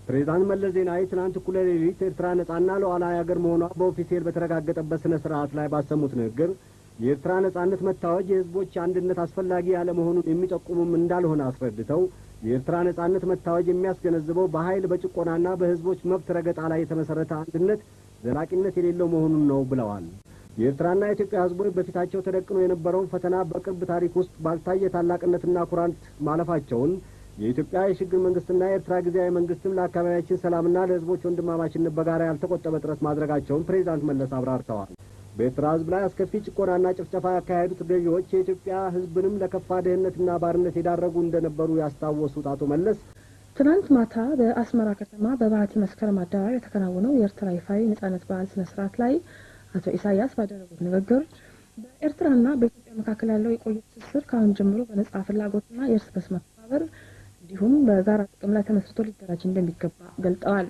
ፕሬዝዳንት መለስ ዜናዊ ትናንት እኩለ ሌሊት ኤርትራ ነጻና ሉዓላዊ ሀገር መሆኗ በኦፊሴል በተረጋገጠበት ስነ ስርዓት ላይ ባሰሙት ንግግር የኤርትራ ነጻነት መታወጅ የህዝቦች አንድነት አስፈላጊ ያለ መሆኑን የሚጠቁሙም እንዳልሆነ አስረድተው የኤርትራ ነጻነት መታወጅ የሚያስገነዝበው በኃይል በጭቆናና በህዝቦች መብት ረገጣ ላይ የተመሰረተ አንድነት ዘላቂነት የሌለው መሆኑን ነው ብለዋል። የኤርትራና የኢትዮጵያ ህዝቦች በፊታቸው ተደቅኖ የነበረውን ፈተና በቅርብ ታሪክ ውስጥ ባልታየ ታላቅነትና ኩራት ማለፋቸውን የኢትዮጵያ የሽግግር መንግስትና የኤርትራ ጊዜያዊ መንግስትም ለአካባቢያችን ሰላምና ለህዝቦች ወንድማማችነት በጋራ ያልተቆጠበ ጥረት ማድረጋቸውን ፕሬዝዳንት መለስ አብራርተዋል። በኤርትራ ህዝብ ላይ አስከፊ ጭቆናና ጭፍጨፋ ያካሄዱት ገዢዎች የኢትዮጵያ ህዝብንም ለከፋ ድህነትና ባርነት የዳረጉ እንደነበሩ ያስታወሱት አቶ መለስ ትናንት ማታ በአስመራ ከተማ በባህቲ መስከረም አደባባይ የተከናወነው የኤርትራ ይፋዊ ነጻነት በዓል ስነ ስርዓት ላይ አቶ ኢሳያስ ባደረጉት ንግግር በኤርትራና በኢትዮጵያ መካከል ያለው የቆየ ትስስር ከአሁን ጀምሮ በነጻ ፍላጎትና የእርስ በርስ መተባበር እንዲሁም በጋራ ጥቅም ላይ ተመስርቶ ሊደራጅ እንደሚገባ ገልጸዋል።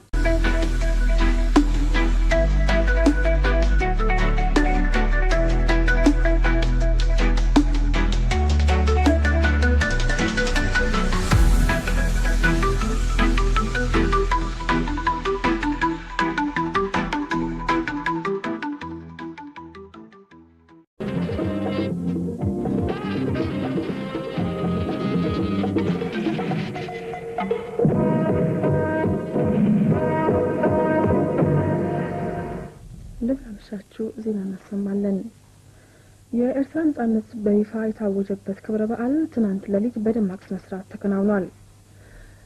ዜና እናሰማለን። የኤርትራ ነጻነት በይፋ የታወጀበት ክብረ በዓል ትናንት ሌሊት በደማቅ ስነ ስርዓት ተከናውኗል።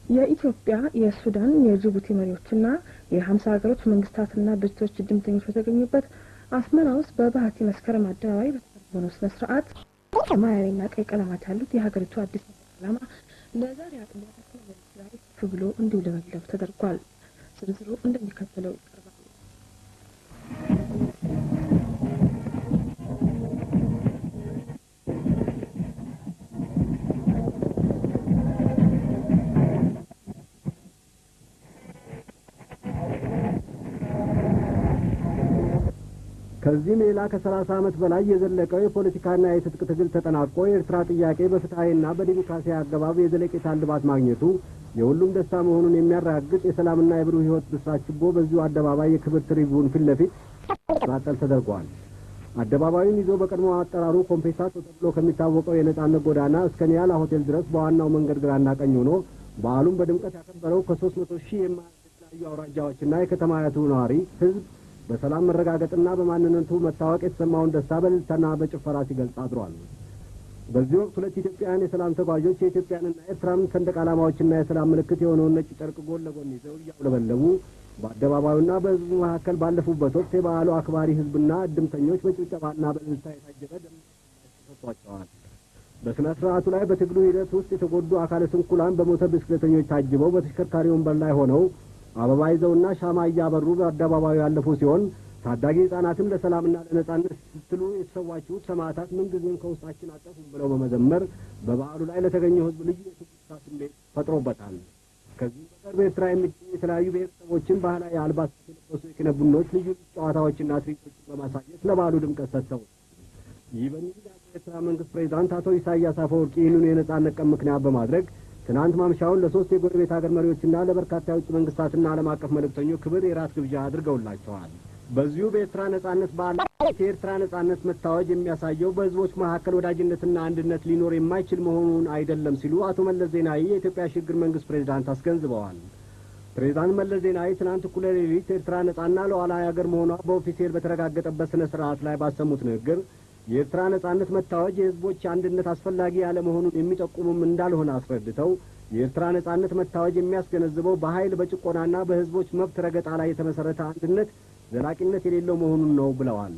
የኢትዮጵያ፣ የሱዳን፣ የጅቡቲ መሪዎችና የ50 ሀገሮች መንግስታትና ድርጅቶች ድምተኞች በተገኙበት አስመራ ውስጥ በባህቲ መስከረም አደባባይ በተከናወነው ስነ ስርዓት ሰማያዊና ቀይ ቀለማት ያሉት የሀገሪቱ አዲስ ዓላማ ለዛሬ አጥቢያ ተከናውኗል ብሎ እንዲውለበለብ ተደርጓል። ዝርዝሩ እንደሚከተለው ይቀርባል። ከዚህ ሌላ ከ30 ዓመት በላይ የዘለቀው የፖለቲካና የትጥቅ ትግል ተጠናቆ የኤርትራ ጥያቄ በፍትሃዊና በዲሞክራሲያዊ አገባብ የዘለቄታ እልባት ማግኘቱ የሁሉም ደስታ መሆኑን የሚያረጋግጥ የሰላምና የብሩህ ህይወት ብስራት ችቦ በዚሁ አደባባይ የክብር ትሪቡን ፊት ለፊት ማጠል ተደርጓል። አደባባዩን ይዞ በቀድሞ አጠራሩ ኮምፔሳቶ ተብሎ ከሚታወቀው የነጻነት ጎዳና እስከ ኒያላ ሆቴል ድረስ በዋናው መንገድ ግራና ቀኝ ሆኖ በዓሉን በድምቀት ያከበረው ከ300,000 የማያልፉ አውራጃዎችና የከተማይቱ ነዋሪ ህዝብ በሰላም መረጋገጥና በማንነቱ መታወቅ የተሰማውን ደስታ በእልልታና በጭፈራ ሲገልጽ አድሯል። በዚህ ወቅት ሁለት ኢትዮጵያውያን የሰላም ተጓዦች የኢትዮጵያንና ኤርትራን ሰንደቅ ዓላማዎችና የሰላም ምልክት የሆነውን ነጭ ጨርቅ ጎን ለጎን ይዘው እያውለበለቡ በአደባባዩና በህዝቡ መካከል ባለፉበት ወቅት የበዓሉ አክባሪ ህዝብና እድምተኞች በጭብጨባና በእልልታ የታጀበ ሰጥቷቸዋል። በስነ ስርዓቱ ላይ በትግሉ ሂደት ውስጥ የተጎዱ አካለ ስንኩላን በሞተር ብስክሌተኞች ታጅበው በተሽከርካሪ ወንበር ላይ ሆነው አበባ ይዘውና ሻማ እያበሩ በአደባባዩ ያለፉ ሲሆን ታዳጊ ህጻናትም ለሰላምና ለነጻነት ስትሉ የተሰዋችሁት ሰማዕታት ምንጊዜም ከውስጣችን አጠፉም ብለው በመዘመር በበዓሉ ላይ ለተገኘው ህዝብ ልዩ የትውስታ ስሜት ፈጥሮበታል። ከዚህ በቀር በኤርትራ የሚገኙ የተለያዩ ብሔረሰቦችን ባህላዊ አልባሳት የለበሱ የኪነ ቡድኖች ልዩ ጨዋታዎችና ትርኢቶችን በማሳየት ለበዓሉ ድምቀት ሰጥተዋል። ይህ በእንግዲህ የኤርትራ መንግስት ፕሬዝዳንት አቶ ኢሳያስ አፈወርቂ ይህንን የነጻነት ቀን ምክንያት በማድረግ ትናንት ማምሻውን ለሶስት የጎረቤት ሀገር መሪዎችና ለበርካታ የውጭ መንግስታትና ዓለም አቀፍ መልእክተኞች ክብር የራት ግብዣ አድርገውላቸዋል። በዚሁ በኤርትራ ነጻነት በዓል የኤርትራ ነጻነት መታወጅ የሚያሳየው በህዝቦች መካከል ወዳጅነትና አንድነት ሊኖር የማይችል መሆኑን አይደለም ሲሉ አቶ መለስ ዜናዊ የኢትዮጵያ ሽግግር መንግስት ፕሬዝዳንት አስገንዝበዋል። ፕሬዝዳንት መለስ ዜናዊ ትናንት እኩለ ሌሊት ኤርትራ ነጻና ሉዓላዊ ሀገር መሆኗ በኦፊሴል በተረጋገጠበት ስነ ስርዓት ላይ ባሰሙት ንግግር የኤርትራ ነጻነት መታወጅ የህዝቦች አንድነት አስፈላጊ ያለ መሆኑን የሚጠቁሙም እንዳልሆነ አስረድተው የኤርትራ ነጻነት መታወጅ የሚያስገነዝበው በኃይል በጭቆናና በህዝቦች መብት ረገጣ ላይ የተመሰረተ አንድነት ዘላቂነት የሌለው መሆኑን ነው ብለዋል።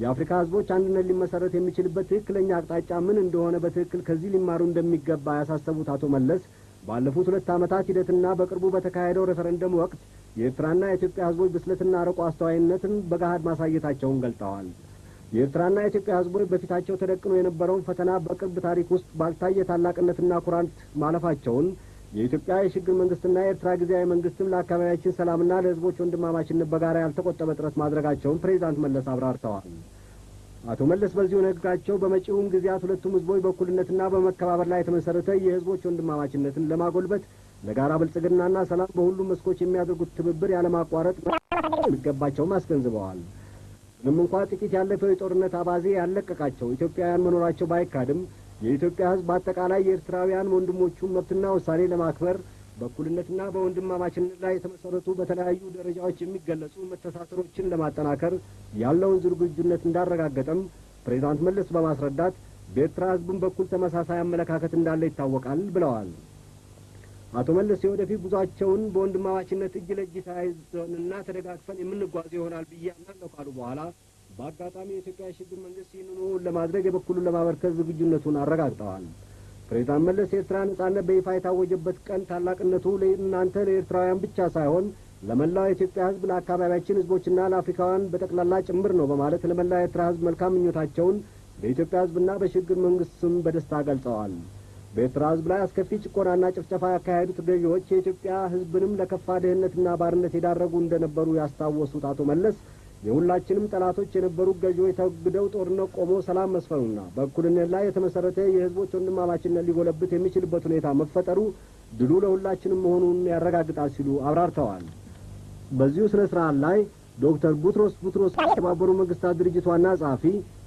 የአፍሪካ ህዝቦች አንድነት ሊመሰረት የሚችልበት ትክክለኛ አቅጣጫ ምን እንደሆነ በትክክል ከዚህ ሊማሩ እንደሚገባ ያሳሰቡት አቶ መለስ ባለፉት 2 ዓመታት ሂደትና በቅርቡ በተካሄደው ሬፈረንደም ወቅት የኤርትራና የኢትዮጵያ ህዝቦች ብስለትና አርቆ አስተዋይነትን በገሃድ ማሳየታቸውን ገልጸዋል። የኤርትራና የኢትዮጵያ ህዝቦች በፊታቸው ተደቅኖ የነበረውን ፈተና በቅርብ ታሪክ ውስጥ ባልታየ ታላቅነትና ኩራት ማለፋቸውን የኢትዮጵያ የሽግግር መንግስትና የኤርትራ ጊዜያዊ መንግስትም ለአካባቢያችን ሰላምና ለህዝቦች ወንድማማችነት በጋራ ያልተቆጠበ ጥረት ማድረጋቸውን ፕሬዝዳንት መለስ አብራርተዋል። አቶ መለስ በዚሁ ንግግራቸው በመጪውም ጊዜያት ሁለቱም ህዝቦች በእኩልነትና በመከባበር ላይ የተመሰረተ የህዝቦች ወንድማማችነትን ለማጎልበት ለጋራ ብልጽግናና ሰላም በሁሉም መስኮች የሚያደርጉት ትብብር ያለማቋረጥ የሚገባቸውም አስገንዝበዋል። ምንም እንኳ ጥቂት ያለፈው የጦርነት አባዜ ያለቀቃቸው ኢትዮጵያውያን መኖራቸው ባይካድም የኢትዮጵያ ሕዝብ በአጠቃላይ የኤርትራውያን ወንድሞቹን መብትና ውሳኔ ለማክበር በእኩልነትና በወንድማማችነት ላይ የተመሰረቱ በተለያዩ ደረጃዎች የሚገለጹ መተሳሰሮችን ለማጠናከር ያለውን ዝግጁነት እንዳረጋገጠም ፕሬዝዳንት መለስ በማስረዳት በኤርትራ ሕዝብም በኩል ተመሳሳይ አመለካከት እንዳለ ይታወቃል ብለዋል። አቶ መለስ የወደፊት ጉዟቸውን በወንድማማችነት እጅ ለእጅ ተያይዘንና ተደጋግፈን የምንጓዝ ይሆናል ብዬ አምናለሁ ካሉ በኋላ በአጋጣሚ የኢትዮጵያ የሽግግር መንግስት ይህንኑ ለማድረግ የበኩሉን ለማበርከት ዝግጁነቱን አረጋግጠዋል። ፕሬዝዳንት መለስ የኤርትራ ነጻነት በይፋ የታወጀበት ቀን ታላቅነቱ ለእናንተ ለኤርትራውያን ብቻ ሳይሆን ለመላው የኢትዮጵያ ሕዝብ ለአካባቢያችን ሕዝቦችና ለአፍሪካውያን በጠቅላላ ጭምር ነው በማለት ለመላው የኤርትራ ሕዝብ መልካም ምኞታቸውን በኢትዮጵያ ሕዝብና በሽግግር መንግስት ስም በደስታ ገልጸዋል። በኤርትራ ሕዝብ ላይ አስከፊ ጭቆናና ጭፍጨፋ ያካሄዱት ገዢዎች የኢትዮጵያ ሕዝብንም ለከፋ ድህነትና ባርነት የዳረጉ እንደነበሩ ያስታወሱት አቶ መለስ የሁላችንም ጠላቶች የነበሩ ገዢዎች ተወግደው ጦርነት ቆሞ ሰላም መስፈኑና በእኩልነት ላይ የተመሰረተ የሕዝቦች ወንድማማችነት ሊጎለብት የሚችልበት ሁኔታ መፈጠሩ ድሉ ለሁላችንም መሆኑን ያረጋግጣል ሲሉ አብራርተዋል። በዚሁ ስነ ስርዓት ላይ ዶክተር ቡትሮስ የተባበሩት መንግስታት ድርጅት ዋና ጸሐፊ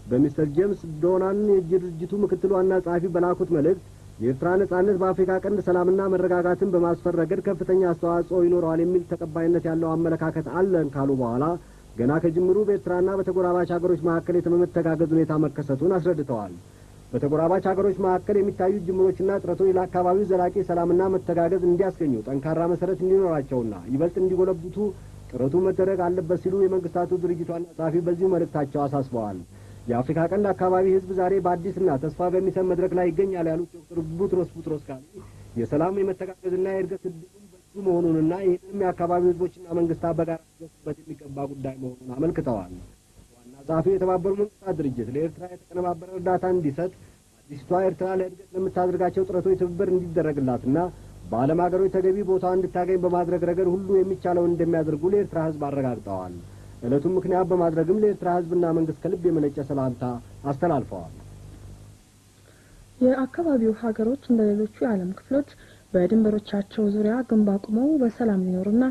በሚስተር ጄምስ ዶናን የድርጅቱ ምክትል ዋና ጸሐፊ በላኩት መልእክት የኤርትራ ነጻነት በአፍሪካ ቀንድ ሰላምና መረጋጋትን በማስፈር ረገድ ከፍተኛ አስተዋጽኦ ይኖረዋል የሚል ተቀባይነት ያለው አመለካከት አለን ካሉ በኋላ ገና ከጅምሩ በኤርትራና በተጎራባች ሀገሮች መካከል የመተጋገዝ ሁኔታ መከሰቱን አስረድተዋል። በተጎራባች ሀገሮች መካከል የሚታዩ ጅምሮችና ጥረቶች ለአካባቢው ዘላቂ ሰላምና መተጋገዝ እንዲያስገኙ ጠንካራ መሰረት እንዲኖራቸውና ይበልጥ እንዲጎለብቱ ጥረቱ መደረግ አለበት ሲሉ የመንግስታቱ ድርጅት ዋና ጸሐፊ በዚሁ መልእክታቸው አሳስበዋል። የአፍሪካ ቀንድ አካባቢ ህዝብ ዛሬ በአዲስና ተስፋ በሚሰጥ መድረክ ላይ ይገኛል ያሉት ዶክተር ቡትሮስ ካሉ የሰላም የመተጋገዝና የእድገት ዕድሉን ብዙ መሆኑንና ይህንንም የአካባቢው ህዝቦችና መንግስታት በጋራ ሊደርሱበት የሚገባ ጉዳይ መሆኑን አመልክተዋል። ዋና ጸሐፊው የተባበሩት መንግስታት ድርጅት ለኤርትራ የተቀነባበረ እርዳታ እንዲሰጥ አዲስቷ ኤርትራ ለእድገት ለምታደርጋቸው ጥረቶች ትብብር እንዲደረግላትና በዓለም ሀገሮች ተገቢ ቦታዋን እንድታገኝ በማድረግ ረገድ ሁሉ የሚቻለውን እንደሚያደርጉ ለኤርትራ ህዝብ አረጋግጠዋል። ዕለቱን ምክንያት በማድረግም ለኤርትራ ህዝብና መንግስት ከልብ የመነጨ ሰላምታ አስተላልፈዋል። የአካባቢው ሀገሮች እንደ ሌሎቹ የዓለም ክፍሎች በድንበሮቻቸው ዙሪያ ግንብ አቁመው በሰላም ሊኖሩና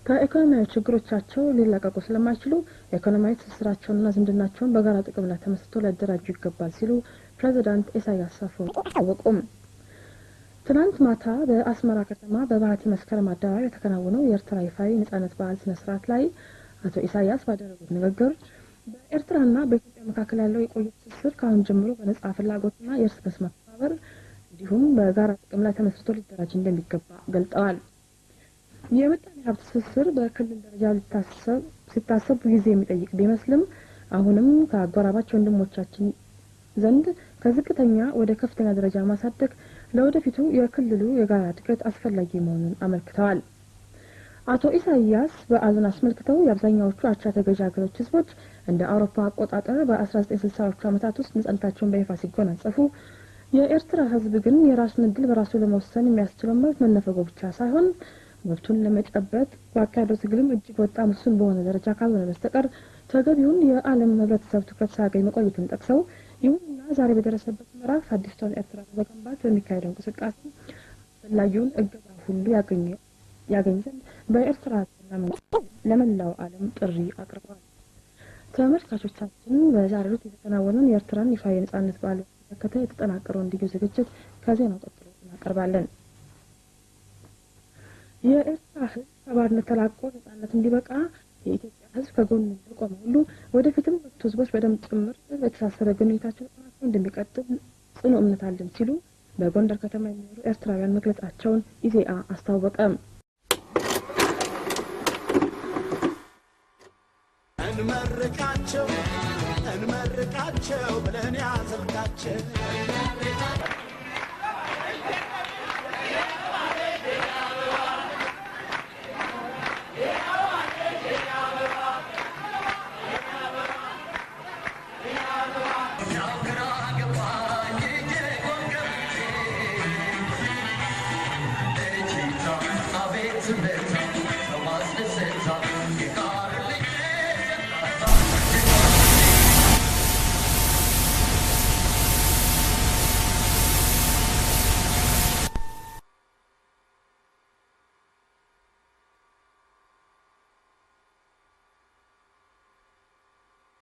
ከኢኮኖሚያዊ ችግሮቻቸው ሊላቀቁ ስለማይችሉ ኢኮኖሚያዊ ትስስራቸውንና ዝምድናቸውን በጋራ ጥቅም ላይ ተመስርቶ ሊያደራጁ ይገባል ሲሉ ፕሬዚዳንት ኢሳያስ አፈወርቂ አስታወቁም። ትናንት ማታ በአስመራ ከተማ በባህቲ መስከረም አደባባይ የተከናወነው የኤርትራ ይፋዊ ነጻነት በዓል ስነ ስርዓት ላይ አቶ ኢሳያስ ባደረጉት ንግግር በኤርትራና በኢትዮጵያ መካከል ያለው የቆየ ትስስር ከአሁን ጀምሮ በነጻ ፍላጎትና የእርስ በርስ መከባበር እንዲሁም በጋራ ጥቅም ላይ ተመስርቶ ሊደራጅ እንደሚገባ ገልጠዋል። የምጣኔ ሀብት ትስስር በክልል ደረጃ ሲታሰብ ጊዜ የሚጠይቅ ቢመስልም አሁንም ከአጎራባች ወንድሞቻችን ዘንድ ከዝቅተኛ ወደ ከፍተኛ ደረጃ ማሳደግ ለወደፊቱ የክልሉ የጋራ እድገት አስፈላጊ መሆኑን አመልክተዋል። አቶ ኢሳያስ በዓሉን አስመልክተው የአብዛኛዎቹ አቻ ተገዥ ሀገሮች ህዝቦች እንደ አውሮፓ አቆጣጠር በ1960ዎቹ ዓመታት ውስጥ ነጻነታቸውን በይፋ ሲጎናጸፉ የኤርትራ ህዝብ ግን የራሱን እድል በራሱ ለመወሰን የሚያስችለው መብት መነፈጉ ብቻ ሳይሆን መብቱን ለመጨበጥ ባካሄደው ትግልም እጅግ በጣም ውሱን በሆነ ደረጃ ካልሆነ በስተቀር ተገቢውን የዓለም ህብረተሰብ ትኩረት ሳያገኝ መቆየቱን ጠቅሰው ይሁንና ዛሬ በደረሰበት ምዕራፍ አዲስቷን ኤርትራ ለመገንባት በሚካሄደው እንቅስቃሴ አስፈላጊውን እገዛ ሁሉ ያገኝ ዘንድ በኤርትራ ለመላው ዓለም ጥሪ አቅርበዋል። ተመልካቾቻችን በዛሬው ዕለት የተከናወነውን የኤርትራን ይፋዊ የነጻነት በዓል በተመለከተ የተጠናቀረውን ልዩ ዝግጅት ከዜናው ቀጥሎ እናቀርባለን። የኤርትራ ህዝብ ከባርነት ተላቆ ነጻነት እንዲበቃ የኢትዮጵያ ህዝብ ከጎኑ እንደቆመ ሁሉ ወደፊትም ሁለቱ ህዝቦች በደም ጭምር በተሳሰረ ግንኙነታቸው ተጠናክሮ እንደሚቀጥል ጽኑ እምነት አለን ሲሉ በጎንደር ከተማ የሚኖሩ ኤርትራውያን መግለጻቸውን ኢዜአ አስታወቀ። እንመርቃቸው ብለን ያዘልቃቸው